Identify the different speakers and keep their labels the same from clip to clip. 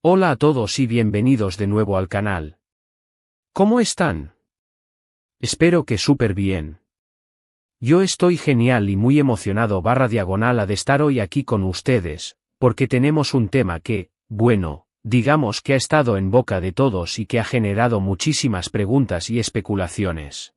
Speaker 1: Hola a todos y bienvenidos de nuevo al canal. ¿Cómo están? Espero que súper bien. Yo estoy genial y muy emocionado /diagonal de estar hoy aquí con ustedes, porque tenemos un tema que, bueno, digamos que ha estado en boca de todos y que ha generado muchísimas preguntas y especulaciones.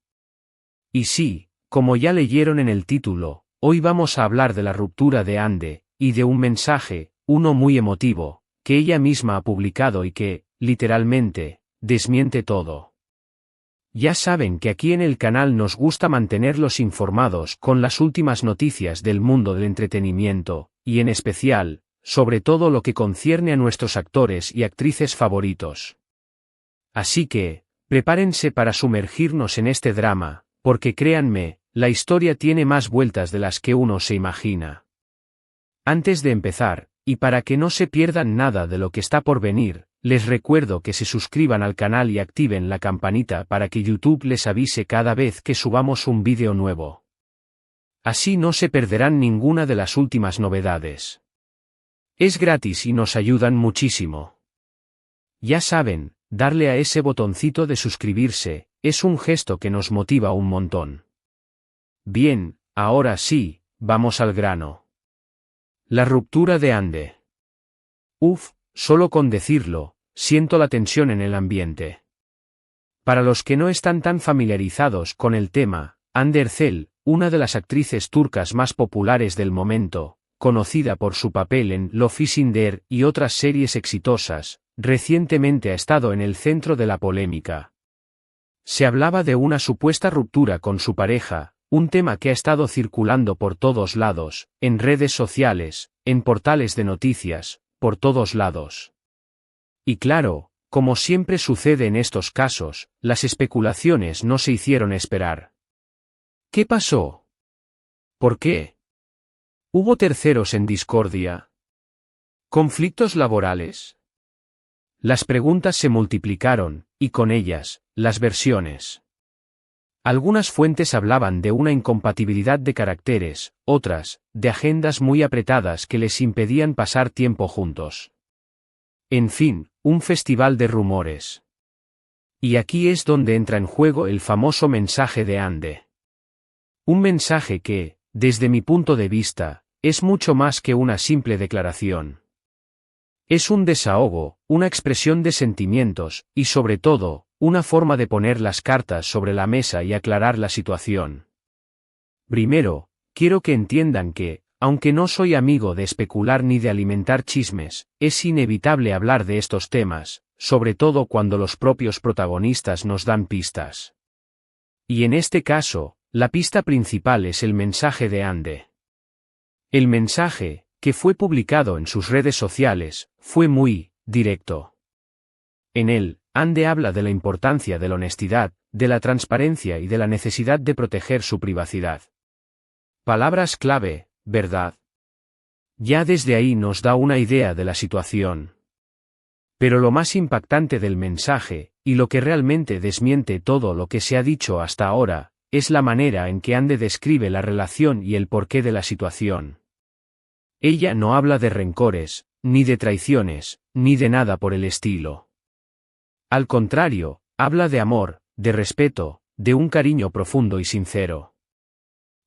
Speaker 1: Y sí, como ya leyeron en el título, hoy vamos a hablar de la ruptura de Ande, y de un mensaje, uno muy emotivo, que ella misma ha publicado y que, literalmente, desmiente todo. Ya saben que aquí en el canal nos gusta mantenerlos informados con las últimas noticias del mundo del entretenimiento, y en especial, sobre todo lo que concierne a nuestros actores y actrices favoritos. Así que, prepárense para sumergirnos en este drama, porque créanme, la historia tiene más vueltas de las que uno se imagina. Antes de empezar, y para que no se pierdan nada de lo que está por venir, les recuerdo que se suscriban al canal y activen la campanita para que YouTube les avise cada vez que subamos un vídeo nuevo. Así no se perderán ninguna de las últimas novedades. Es gratis y nos ayudan muchísimo. Ya saben, darle a ese botoncito de suscribirse, es un gesto que nos motiva un montón. Bien, ahora sí, vamos al grano. La ruptura de Ande. Solo con decirlo, siento la tensión en el ambiente. Para los que no están tan familiarizados con el tema, Hande Erçel, una de las actrices turcas más populares del momento, conocida por su papel en Love is in the Air y otras series exitosas, recientemente ha estado en el centro de la polémica. Se hablaba de una supuesta ruptura con su pareja, un tema que ha estado circulando por todos lados, en redes sociales, en portales de noticias, por todos lados. Y claro, como siempre sucede en estos casos, las especulaciones no se hicieron esperar. ¿Qué pasó? ¿Por qué? ¿Hubo terceros en discordia? ¿Conflictos laborales? Las preguntas se multiplicaron, y con ellas, las versiones. Algunas fuentes hablaban de una incompatibilidad de caracteres, otras, de agendas muy apretadas que les impedían pasar tiempo juntos. En fin, un festival de rumores. Y aquí es donde entra en juego el famoso mensaje de Ande. Un mensaje que, desde mi punto de vista, es mucho más que una simple declaración. Es un desahogo, una expresión de sentimientos, y sobre todo, una forma de poner las cartas sobre la mesa y aclarar la situación. Primero, quiero que entiendan que, aunque no soy amigo de especular ni de alimentar chismes, es inevitable hablar de estos temas, sobre todo cuando los propios protagonistas nos dan pistas. Y en este caso, la pista principal es el mensaje de Ande. El mensaje, que fue publicado en sus redes sociales, fue muy directo. En él, Ande habla de la importancia de la honestidad, de la transparencia y de la necesidad de proteger su privacidad. Palabras clave, ¿verdad? Ya desde ahí nos da una idea de la situación. Pero lo más impactante del mensaje, y lo que realmente desmiente todo lo que se ha dicho hasta ahora, es la manera en que Ande describe la relación y el porqué de la situación. Ella no habla de rencores, ni de traiciones, ni de nada por el estilo. Al contrario, habla de amor, de respeto, de un cariño profundo y sincero.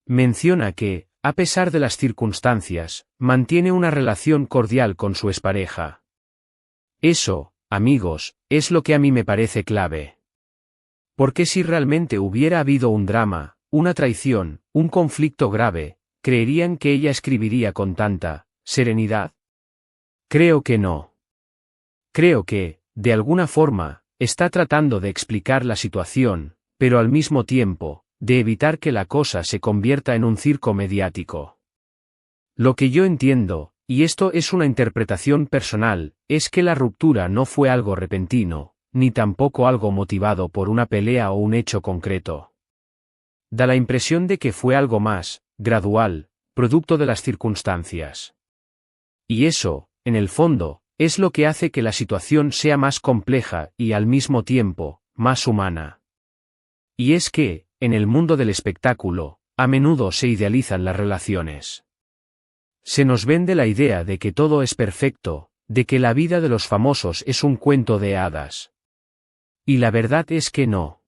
Speaker 1: Menciona que, a pesar de las circunstancias, mantiene una relación cordial con su expareja. Eso, amigos, es lo que a mí me parece clave. Porque si realmente hubiera habido un drama, una traición, un conflicto grave, ¿creerían que ella escribiría con tanta serenidad? Creo que no. Creo que, de alguna forma, está tratando de explicar la situación, pero al mismo tiempo, de evitar que la cosa se convierta en un circo mediático. Lo que yo entiendo, y esto es una interpretación personal, es que la ruptura no fue algo repentino, ni tampoco algo motivado por una pelea o un hecho concreto. Da la impresión de que fue algo más, gradual, producto de las circunstancias. Y eso, en el fondo, es lo que hace que la situación sea más compleja y al mismo tiempo, más humana. Y es que, en el mundo del espectáculo, a menudo se idealizan las relaciones. Se nos vende la idea de que todo es perfecto, de que la vida de los famosos es un cuento de hadas. Y la verdad es que no.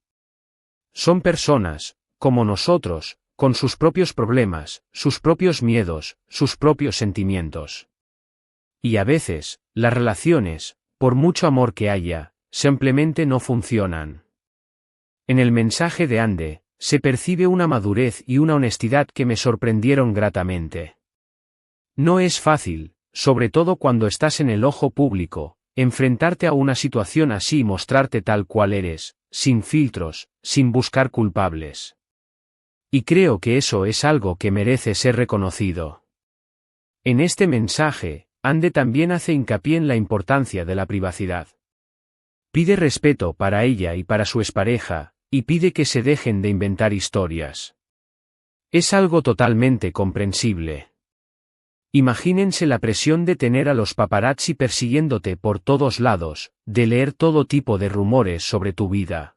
Speaker 1: Son personas, como nosotros, con sus propios problemas, sus propios miedos, sus propios sentimientos. Y a veces, las relaciones, por mucho amor que haya, simplemente no funcionan. En el mensaje de Ande, se percibe una madurez y una honestidad que me sorprendieron gratamente. No es fácil, sobre todo cuando estás en el ojo público, enfrentarte a una situación así y mostrarte tal cual eres, sin filtros, sin buscar culpables. Y creo que eso es algo que merece ser reconocido. En este mensaje, Ande también hace hincapié en la importancia de la privacidad. Pide respeto para ella y para su expareja, y pide que se dejen de inventar historias. Es algo totalmente comprensible. Imagínense la presión de tener a los paparazzi persiguiéndote por todos lados, de leer todo tipo de rumores sobre tu vida.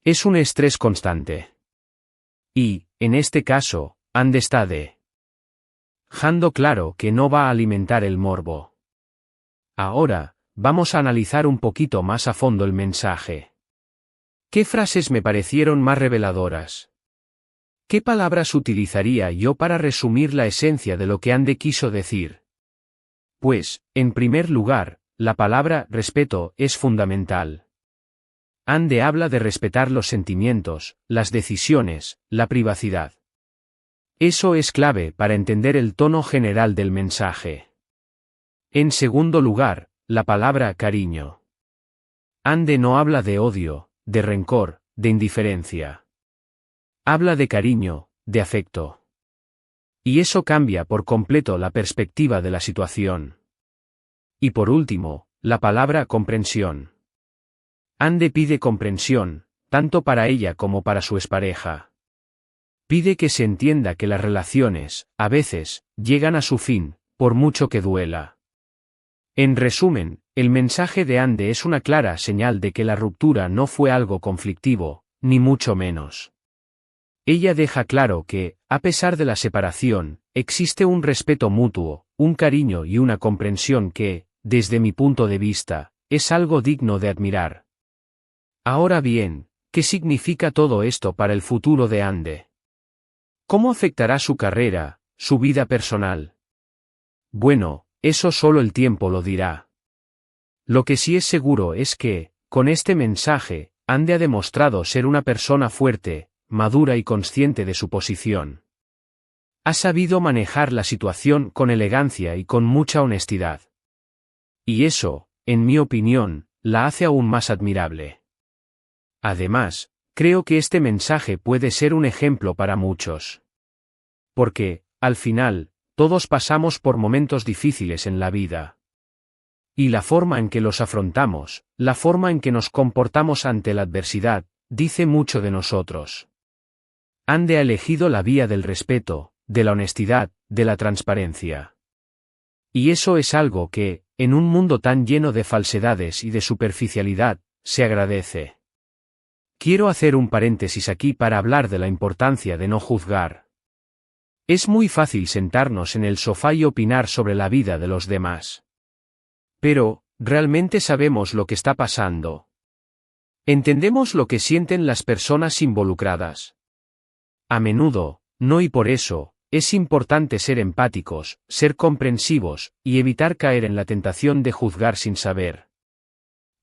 Speaker 1: Es un estrés constante. Y, en este caso, Ande está dejando claro que no va a alimentar el morbo. Ahora, vamos a analizar un poquito más a fondo el mensaje. ¿Qué frases me parecieron más reveladoras? ¿Qué palabras utilizaría yo para resumir la esencia de lo que Ande quiso decir? Pues, en primer lugar, la palabra respeto es fundamental. Ande habla de respetar los sentimientos, las decisiones, la privacidad. Eso es clave para entender el tono general del mensaje. En segundo lugar, la palabra cariño. Ande no habla de odio, de rencor, de indiferencia. Habla de cariño, de afecto. Y eso cambia por completo la perspectiva de la situación. Y por último, la palabra comprensión. Ande pide comprensión, tanto para ella como para su expareja. Pide que se entienda que las relaciones, a veces, llegan a su fin, por mucho que duela. En resumen, el mensaje de Ande es una clara señal de que la ruptura no fue algo conflictivo, ni mucho menos. Ella deja claro que, a pesar de la separación, existe un respeto mutuo, un cariño y una comprensión que, desde mi punto de vista, es algo digno de admirar. Ahora bien, ¿qué significa todo esto para el futuro de Ande? ¿Cómo afectará su carrera, su vida personal? Bueno, eso solo el tiempo lo dirá. Lo que sí es seguro es que, con este mensaje, Ande ha demostrado ser una persona fuerte, madura y consciente de su posición. Ha sabido manejar la situación con elegancia y con mucha honestidad. Y eso, en mi opinión, la hace aún más admirable. Además, creo que este mensaje puede ser un ejemplo para muchos. Porque, al final, todos pasamos por momentos difíciles en la vida. Y la forma en que los afrontamos, la forma en que nos comportamos ante la adversidad, dice mucho de nosotros. Ande ha elegido la vía del respeto, de la honestidad, de la transparencia. Y eso es algo que, en un mundo tan lleno de falsedades y de superficialidad, se agradece. Quiero hacer un paréntesis aquí para hablar de la importancia de no juzgar. Es muy fácil sentarnos en el sofá y opinar sobre la vida de los demás. Pero, ¿realmente sabemos lo que está pasando? ¿Entendemos lo que sienten las personas involucradas? A menudo, no, y por eso, es importante ser empáticos, ser comprensivos, y evitar caer en la tentación de juzgar sin saber.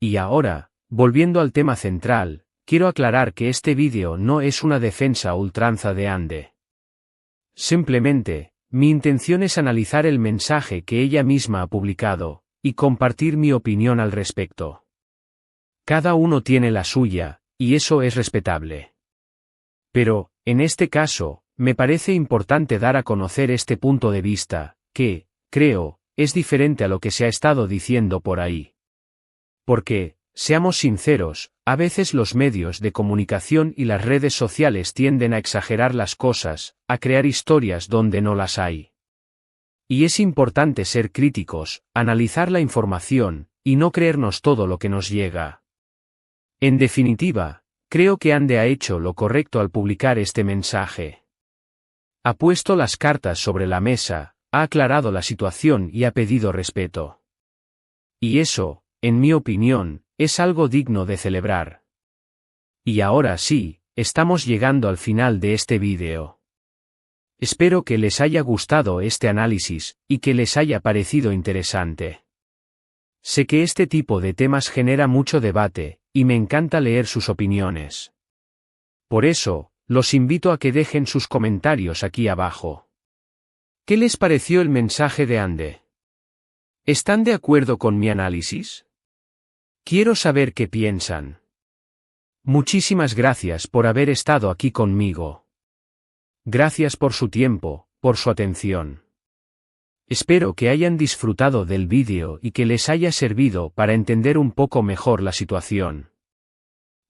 Speaker 1: Y ahora, volviendo al tema central, quiero aclarar que este vídeo no es una defensa a ultranza de Ande. Simplemente, mi intención es analizar el mensaje que ella misma ha publicado, y compartir mi opinión al respecto. Cada uno tiene la suya, y eso es respetable. Pero, en este caso, me parece importante dar a conocer este punto de vista, que, creo, es diferente a lo que se ha estado diciendo por ahí. Porque, seamos sinceros, a veces los medios de comunicación y las redes sociales tienden a exagerar las cosas, a crear historias donde no las hay. Y es importante ser críticos, analizar la información, y no creernos todo lo que nos llega. En definitiva, creo que Ande ha hecho lo correcto al publicar este mensaje. Ha puesto las cartas sobre la mesa, ha aclarado la situación y ha pedido respeto. Y eso, en mi opinión, es algo digno de celebrar. Y ahora sí, estamos llegando al final de este vídeo. Espero que les haya gustado este análisis, y que les haya parecido interesante. Sé que este tipo de temas genera mucho debate, y me encanta leer sus opiniones. Por eso, los invito a que dejen sus comentarios aquí abajo. ¿Qué les pareció el mensaje de Ande? ¿Están de acuerdo con mi análisis? Quiero saber qué piensan. Muchísimas gracias por haber estado aquí conmigo. Gracias por su tiempo, por su atención. Espero que hayan disfrutado del vídeo y que les haya servido para entender un poco mejor la situación.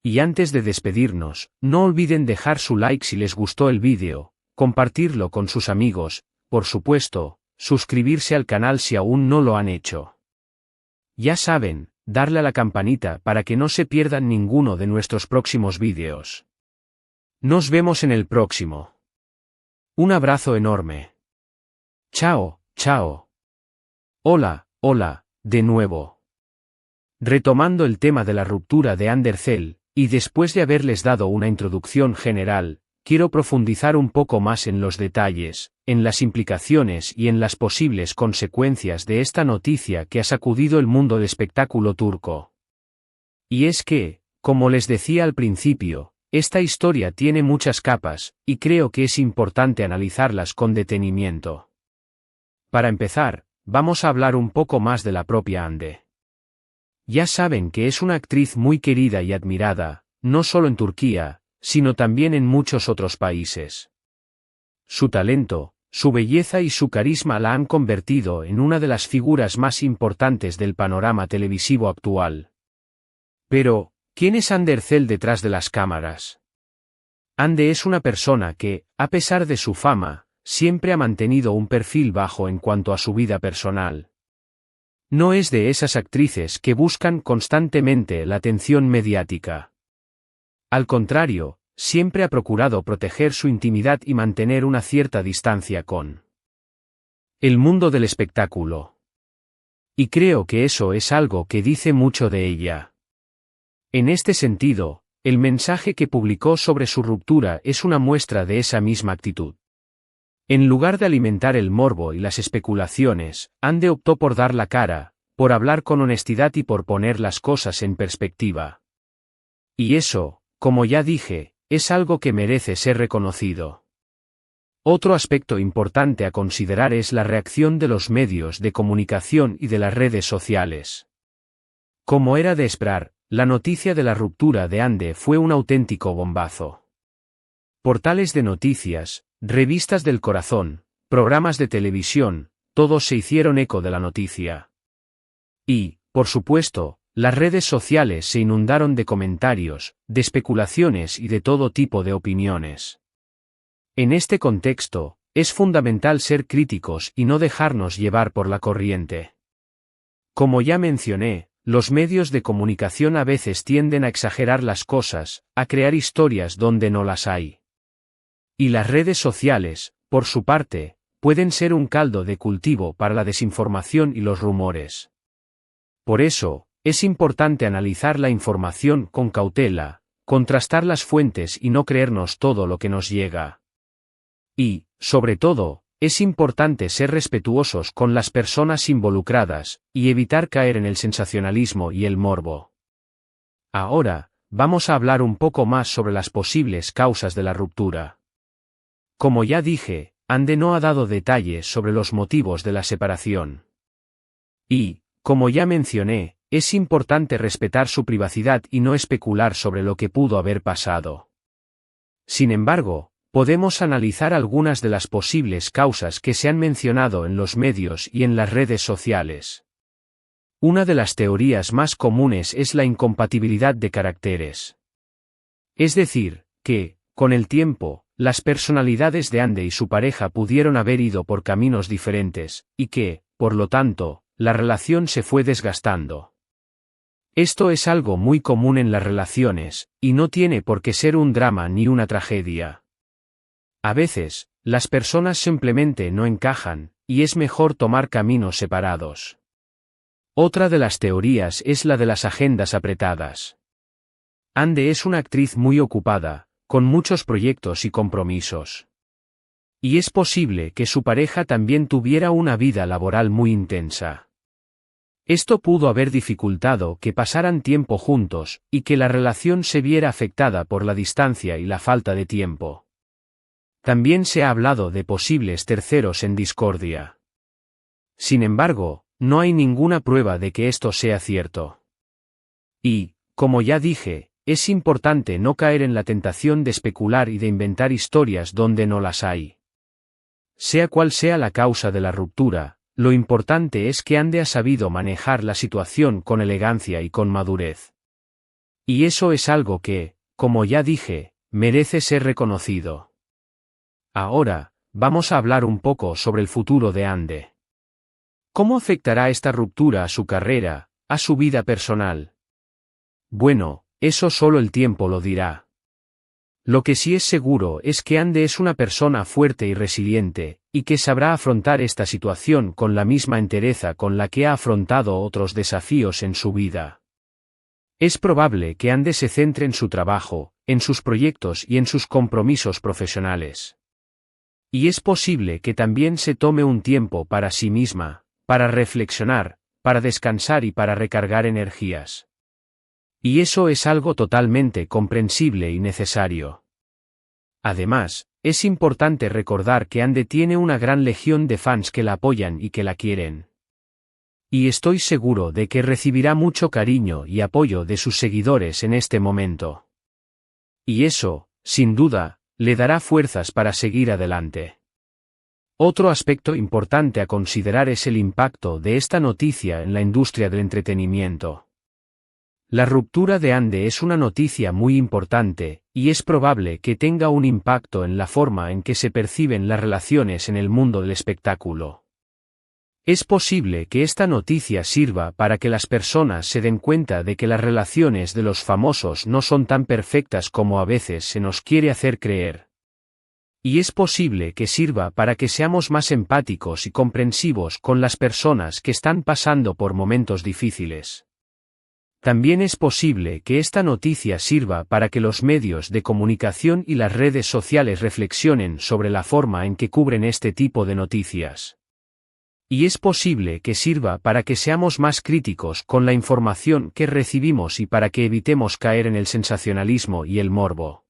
Speaker 1: Y antes de despedirnos, no olviden dejar su like si les gustó el vídeo, compartirlo con sus amigos, por supuesto, suscribirse al canal si aún no lo han hecho. Ya saben, darle a la campanita para que no se pierdan ninguno de nuestros próximos vídeos. Nos vemos en el próximo. Un abrazo enorme. Chao, chao. Hola, hola, de nuevo. Retomando el tema de la ruptura de Andercel, y después de haberles dado una introducción general, quiero profundizar un poco más en los detalles, en las implicaciones y en las posibles consecuencias de esta noticia que ha sacudido el mundo del espectáculo turco. Y es que, como les decía al principio, esta historia tiene muchas capas, y creo que es importante analizarlas con detenimiento. Para empezar, vamos a hablar un poco más de la propia Hande. Ya saben que es una actriz muy querida y admirada, no solo en Turquía, sino también en muchos otros países. Su talento, su belleza y su carisma la han convertido en una de las figuras más importantes del panorama televisivo actual. Pero, ¿quién es Andercel detrás de las cámaras? Hande es una persona que, a pesar de su fama, siempre ha mantenido un perfil bajo en cuanto a su vida personal. No es de esas actrices que buscan constantemente la atención mediática. Al contrario, siempre ha procurado proteger su intimidad y mantener una cierta distancia con el mundo del espectáculo. Y creo que eso es algo que dice mucho de ella. En este sentido, el mensaje que publicó sobre su ruptura es una muestra de esa misma actitud. En lugar de alimentar el morbo y las especulaciones, Hande optó por dar la cara, por hablar con honestidad y por poner las cosas en perspectiva. Y eso, como ya dije, es algo que merece ser reconocido. Otro aspecto importante a considerar es la reacción de los medios de comunicación y de las redes sociales. Como era de esperar, la noticia de la ruptura de Hande fue un auténtico bombazo. Portales de noticias, revistas del corazón, programas de televisión, todos se hicieron eco de la noticia. Y, por supuesto, las redes sociales se inundaron de comentarios, de especulaciones y de todo tipo de opiniones. En este contexto, es fundamental ser críticos y no dejarnos llevar por la corriente. Como ya mencioné, los medios de comunicación a veces tienden a exagerar las cosas, a crear historias donde no las hay. Y las redes sociales, por su parte, pueden ser un caldo de cultivo para la desinformación y los rumores. Por eso, es importante analizar la información con cautela, contrastar las fuentes y no creernos todo lo que nos llega. Y, sobre todo, es importante ser respetuosos con las personas involucradas, y evitar caer en el sensacionalismo y el morbo. Ahora, vamos a hablar un poco más sobre las posibles causas de la ruptura. Como ya dije, Hande no ha dado detalles sobre los motivos de la separación. Y, como ya mencioné, es importante respetar su privacidad y no especular sobre lo que pudo haber pasado. Sin embargo, podemos analizar algunas de las posibles causas que se han mencionado en los medios y en las redes sociales. Una de las teorías más comunes es la incompatibilidad de caracteres. Es decir, que, con el tiempo, las personalidades de Hande y su pareja pudieron haber ido por caminos diferentes, y que, por lo tanto, la relación se fue desgastando. Esto es algo muy común en las relaciones, y no tiene por qué ser un drama ni una tragedia. A veces, las personas simplemente no encajan, y es mejor tomar caminos separados. Otra de las teorías es la de las agendas apretadas. Ande es una actriz muy ocupada, con muchos proyectos y compromisos. Y es posible que su pareja también tuviera una vida laboral muy intensa. Esto pudo haber dificultado que pasaran tiempo juntos, y que la relación se viera afectada por la distancia y la falta de tiempo. También se ha hablado de posibles terceros en discordia. Sin embargo, no hay ninguna prueba de que esto sea cierto. Y, como ya dije, es importante no caer en la tentación de especular y de inventar historias donde no las hay. Sea cual sea la causa de la ruptura, lo importante es que Ande ha sabido manejar la situación con elegancia y con madurez. Y eso es algo que, como ya dije, merece ser reconocido. Ahora, vamos a hablar un poco sobre el futuro de Ande. ¿Cómo afectará esta ruptura a su carrera, a su vida personal? Bueno, eso solo el tiempo lo dirá. Lo que sí es seguro es que Ande es una persona fuerte y resiliente, y que sabrá afrontar esta situación con la misma entereza con la que ha afrontado otros desafíos en su vida. Es probable que Ande se centre en su trabajo, en sus proyectos y en sus compromisos profesionales. Y es posible que también se tome un tiempo para sí misma, para reflexionar, para descansar y para recargar energías. Y eso es algo totalmente comprensible y necesario. Además, es importante recordar que Ande tiene una gran legión de fans que la apoyan y que la quieren. Y estoy seguro de que recibirá mucho cariño y apoyo de sus seguidores en este momento. Y eso, sin duda, le dará fuerzas para seguir adelante. Otro aspecto importante a considerar es el impacto de esta noticia en la industria del entretenimiento. La ruptura de Ande es una noticia muy importante, y es probable que tenga un impacto en la forma en que se perciben las relaciones en el mundo del espectáculo. Es posible que esta noticia sirva para que las personas se den cuenta de que las relaciones de los famosos no son tan perfectas como a veces se nos quiere hacer creer. Y es posible que sirva para que seamos más empáticos y comprensivos con las personas que están pasando por momentos difíciles. También es posible que esta noticia sirva para que los medios de comunicación y las redes sociales reflexionen sobre la forma en que cubren este tipo de noticias. Y es posible que sirva para que seamos más críticos con la información que recibimos y para que evitemos caer en el sensacionalismo y el morbo.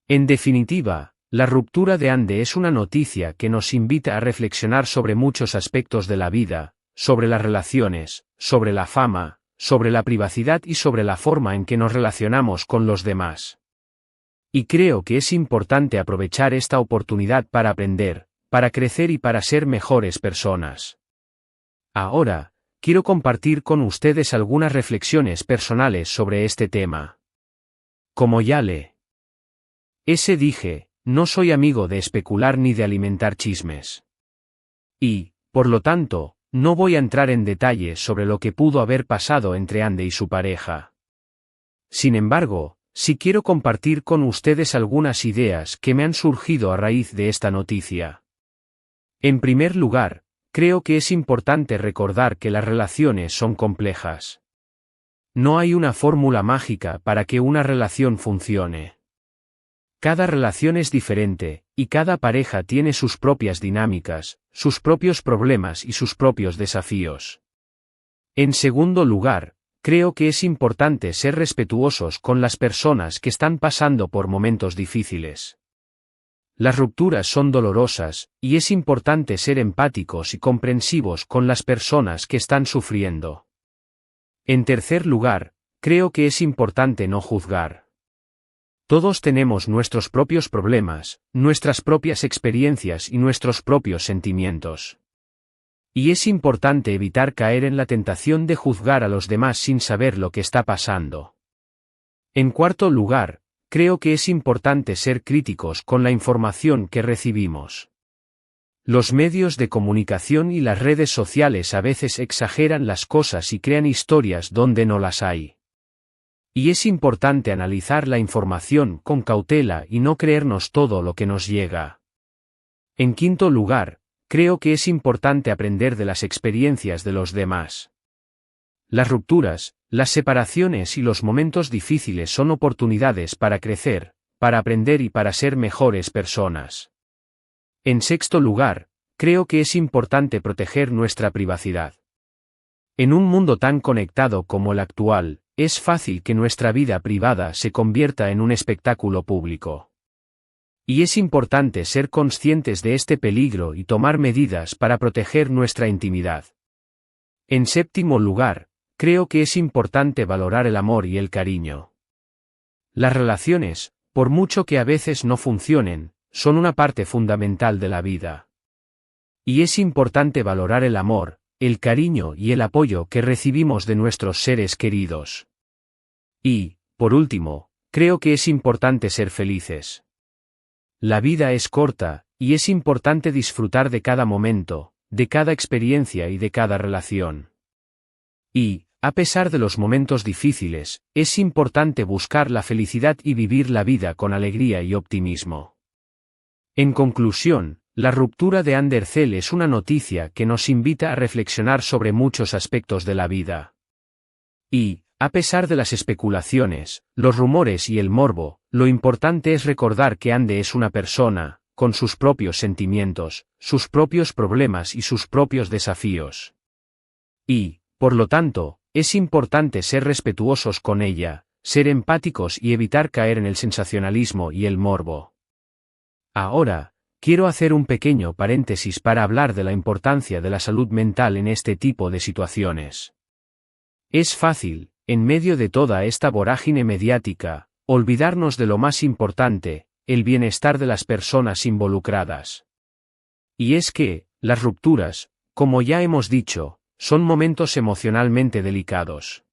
Speaker 1: En definitiva, la ruptura de Ande es una noticia que nos invita a reflexionar sobre muchos aspectos de la vida, sobre las relaciones, sobre la fama, sobre la privacidad y sobre la forma en que nos relacionamos con los demás. Y creo que es importante aprovechar esta oportunidad para aprender, para crecer y para ser mejores personas. Ahora, quiero compartir con ustedes algunas reflexiones personales sobre este tema. Como ya le dije, no soy amigo de especular ni de alimentar chismes. Y, por lo tanto, no voy a entrar en detalles sobre lo que pudo haber pasado entre Ande y su pareja. Sin embargo, sí quiero compartir con ustedes algunas ideas que me han surgido a raíz de esta noticia. En primer lugar, creo que es importante recordar que las relaciones son complejas. No hay una fórmula mágica para que una relación funcione. Cada relación es diferente, y cada pareja tiene sus propias dinámicas, sus propios problemas y sus propios desafíos. En segundo lugar, creo que es importante ser respetuosos con las personas que están pasando por momentos difíciles. Las rupturas son dolorosas, y es importante ser empáticos y comprensivos con las personas que están sufriendo. En tercer lugar, creo que es importante no juzgar. Todos tenemos nuestros propios problemas, nuestras propias experiencias y nuestros propios sentimientos. Y es importante evitar caer en la tentación de juzgar a los demás sin saber lo que está pasando. En cuarto lugar, creo que es importante ser críticos con la información que recibimos. Los medios de comunicación y las redes sociales a veces exageran las cosas y crean historias donde no las hay. Y es importante analizar la información con cautela y no creernos todo lo que nos llega. En quinto lugar, creo que es importante aprender de las experiencias de los demás. Las rupturas, las separaciones y los momentos difíciles son oportunidades para crecer, para aprender y para ser mejores personas. En sexto lugar, creo que es importante proteger nuestra privacidad. En un mundo tan conectado como el actual, es fácil que nuestra vida privada se convierta en un espectáculo público. Y es importante ser conscientes de este peligro y tomar medidas para proteger nuestra intimidad. En séptimo lugar, creo que es importante valorar el amor y el cariño. Las relaciones, por mucho que a veces no funcionen, son una parte fundamental de la vida. Y es importante valorar el amor, el cariño y el apoyo que recibimos de nuestros seres queridos. Y, por último, creo que es importante ser felices. La vida es corta, y es importante disfrutar de cada momento, de cada experiencia y de cada relación. Y, a pesar de los momentos difíciles, es importante buscar la felicidad y vivir la vida con alegría y optimismo. En conclusión, la ruptura de Ander Zell es una noticia que nos invita a reflexionar sobre muchos aspectos de la vida. Y, a pesar de las especulaciones, los rumores y el morbo, lo importante es recordar que Ande es una persona, con sus propios sentimientos, sus propios problemas y sus propios desafíos. Y, por lo tanto, es importante ser respetuosos con ella, ser empáticos y evitar caer en el sensacionalismo y el morbo. Ahora, quiero hacer un pequeño paréntesis para hablar de la importancia de la salud mental en este tipo de situaciones. Es fácil, en medio de toda esta vorágine mediática, olvidarnos de lo más importante, el bienestar de las personas involucradas. Y es que, las rupturas, como ya hemos dicho, son momentos emocionalmente delicados.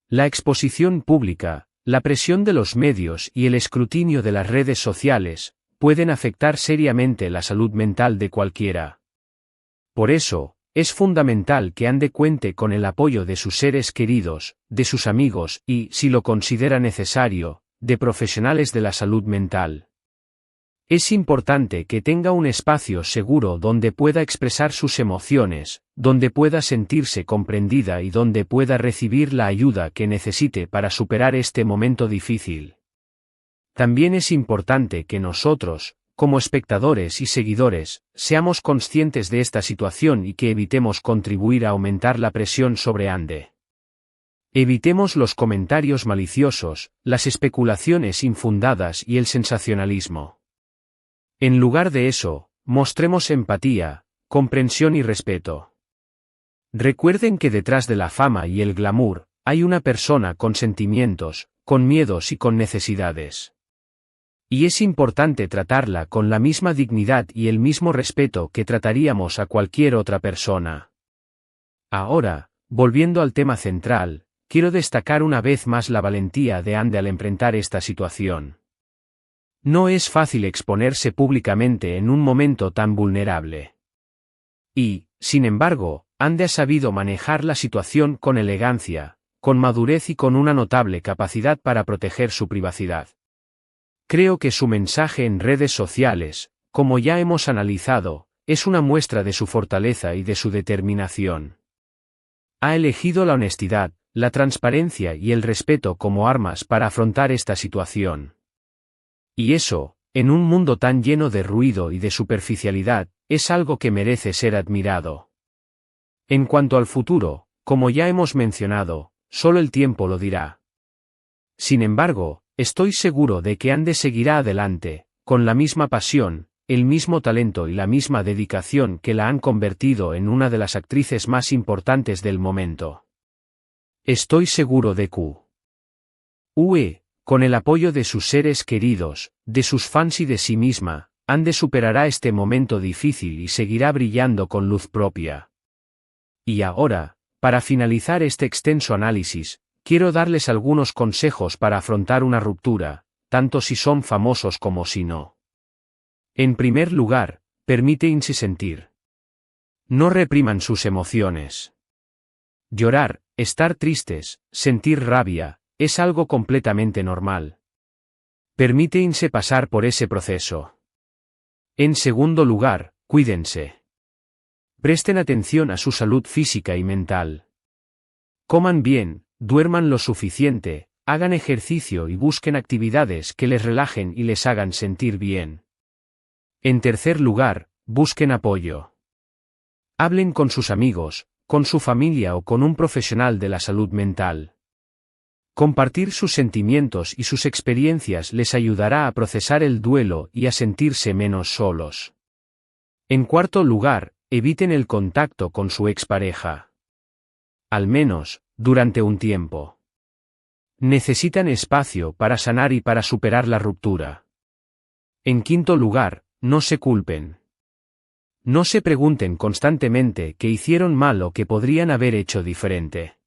Speaker 1: La exposición pública, la presión de los medios y el escrutinio de las redes sociales, pueden afectar seriamente la salud mental de cualquiera. Por eso, es fundamental que Ande cuente con el apoyo de sus seres queridos, de sus amigos y, si lo considera necesario, de profesionales de la salud mental. Es importante que tenga un espacio seguro donde pueda expresar sus emociones, donde pueda sentirse comprendida y donde pueda recibir la ayuda que necesite para superar este momento difícil. También es importante que nosotros, como espectadores y seguidores, seamos conscientes de esta situación y que evitemos contribuir a aumentar la presión sobre Ande. Evitemos los comentarios maliciosos, las especulaciones infundadas y el sensacionalismo. En lugar de eso, mostremos empatía, comprensión y respeto. Recuerden que detrás de la fama y el glamour, hay una persona con sentimientos, con miedos y con necesidades. Y es importante tratarla con la misma dignidad y el mismo respeto que trataríamos a cualquier otra persona. Ahora, volviendo al tema central, quiero destacar una vez más la valentía de Ande al enfrentar esta situación. No es fácil exponerse públicamente en un momento tan vulnerable. Y, sin embargo, Ande ha sabido manejar la situación con elegancia, con madurez y con una notable capacidad para proteger su privacidad. Creo que su mensaje en redes sociales, como ya hemos analizado, es una muestra de su fortaleza y de su determinación. Ha elegido la honestidad, la transparencia y el respeto como armas para afrontar esta situación. Y eso, en un mundo tan lleno de ruido y de superficialidad, es algo que merece ser admirado. En cuanto al futuro, como ya hemos mencionado, solo el tiempo lo dirá. Sin embargo, estoy seguro de que Ande seguirá adelante, con la misma pasión, el mismo talento y la misma dedicación que la han convertido en una de las actrices más importantes del momento. Estoy seguro de que, con el apoyo de sus seres queridos, de sus fans y de sí misma, Ande superará este momento difícil y seguirá brillando con luz propia. Y ahora, para finalizar este extenso análisis, quiero darles algunos consejos para afrontar una ruptura, tanto si son famosos como si no. En primer lugar, permítanse sentir. No repriman sus emociones. Llorar, estar tristes, sentir rabia, es algo completamente normal. Permítanse pasar por ese proceso. En segundo lugar, cuídense. Presten atención a su salud física y mental. Coman bien, duerman lo suficiente, hagan ejercicio y busquen actividades que les relajen y les hagan sentir bien. En tercer lugar, busquen apoyo. Hablen con sus amigos, con su familia o con un profesional de la salud mental. Compartir sus sentimientos y sus experiencias les ayudará a procesar el duelo y a sentirse menos solos. En cuarto lugar, eviten el contacto con su expareja. Al menos, durante un tiempo. Necesitan espacio para sanar y para superar la ruptura. En quinto lugar, no se culpen. No se pregunten constantemente qué hicieron mal o qué podrían haber hecho diferente.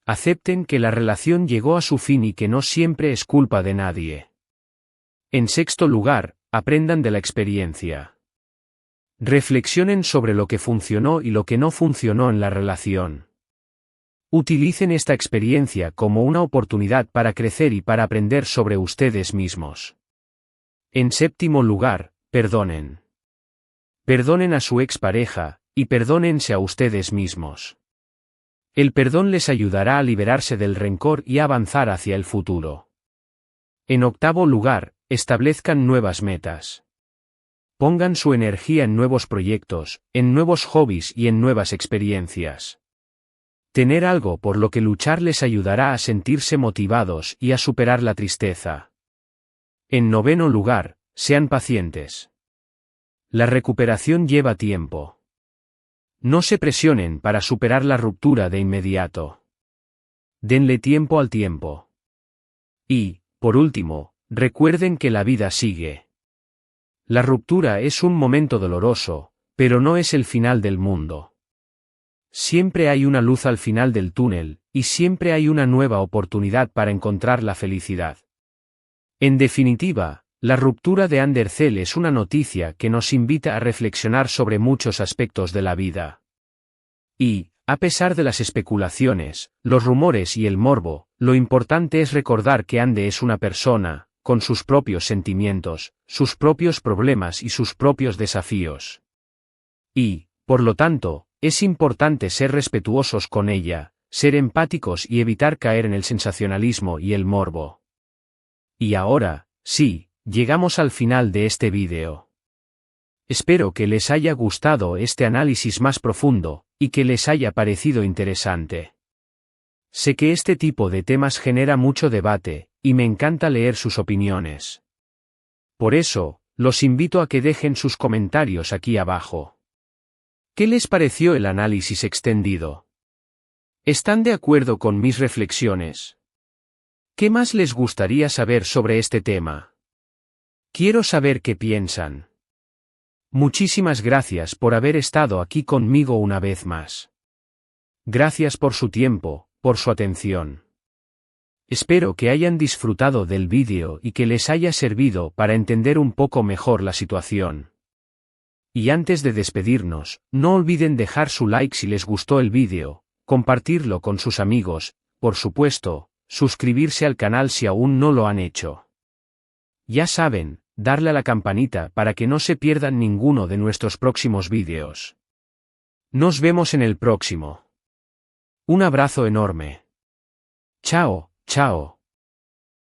Speaker 1: Acepten que la relación llegó a su fin y que no siempre es culpa de nadie. En sexto lugar, aprendan de la experiencia. Reflexionen sobre lo que funcionó y lo que no funcionó en la relación. Utilicen esta experiencia como una oportunidad para crecer y para aprender sobre ustedes mismos. En séptimo lugar, perdonen. Perdonen a su expareja, y perdónense a ustedes mismos. El perdón les ayudará a liberarse del rencor y a avanzar hacia el futuro. En octavo lugar, establezcan nuevas metas. Pongan su energía en nuevos proyectos, en nuevos hobbies y en nuevas experiencias. Tener algo por lo que luchar les ayudará a sentirse motivados y a superar la tristeza. En noveno lugar, sean pacientes. La recuperación lleva tiempo. No se presionen para superar la ruptura de inmediato. Denle tiempo al tiempo. Y, por último, recuerden que la vida sigue. La ruptura es un momento doloroso, pero no es el final del mundo. Siempre hay una luz al final del túnel, y siempre hay una nueva oportunidad para encontrar la felicidad. En definitiva, la ruptura de Andercel es una noticia que nos invita a reflexionar sobre muchos aspectos de la vida. Y, a pesar de las especulaciones, los rumores y el morbo, lo importante es recordar que Ande es una persona, con sus propios sentimientos, sus propios problemas y sus propios desafíos. Y, por lo tanto, es importante ser respetuosos con ella, ser empáticos y evitar caer en el sensacionalismo y el morbo. Y ahora, sí, llegamos al final de este vídeo. Espero que les haya gustado este análisis más profundo, y que les haya parecido interesante. Sé que este tipo de temas genera mucho debate, y me encanta leer sus opiniones. Por eso, los invito a que dejen sus comentarios aquí abajo. ¿Qué les pareció el análisis extendido? ¿Están de acuerdo con mis reflexiones? ¿Qué más les gustaría saber sobre este tema? Quiero saber qué piensan. Muchísimas gracias por haber estado aquí conmigo una vez más. Gracias por su tiempo, por su atención. Espero que hayan disfrutado del vídeo y que les haya servido para entender un poco mejor la situación. Y antes de despedirnos, no olviden dejar su like si les gustó el vídeo, compartirlo con sus amigos, por supuesto, suscribirse al canal si aún no lo han hecho. Ya saben, darle a la campanita para que no se pierdan ninguno de nuestros próximos vídeos. Nos vemos en el próximo. Un abrazo enorme. Chao, chao.